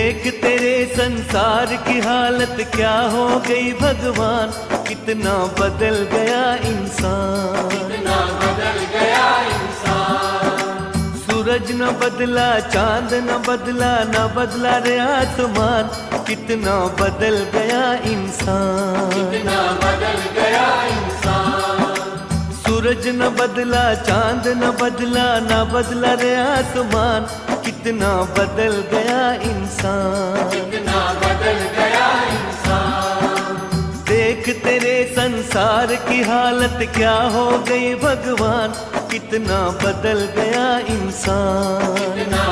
देख तेरे संसार की हालत क्या हो गई भगवान, कितना बदल गया इंसान, कितना बदल गया इंसान। सूरज न बदला, चांद न बदला, न बदला रे आसमान, कितना बदल गया इंसान, कितना बदल गया इंसान। सूरज न बदला, चांद न बदला, न बदला रे आसमान, कितना बदल गया इंसान, कितना बदल गया इंसान। देख तेरे संसार की हालत क्या हो गई भगवान, कितना बदल गया इंसान, कितना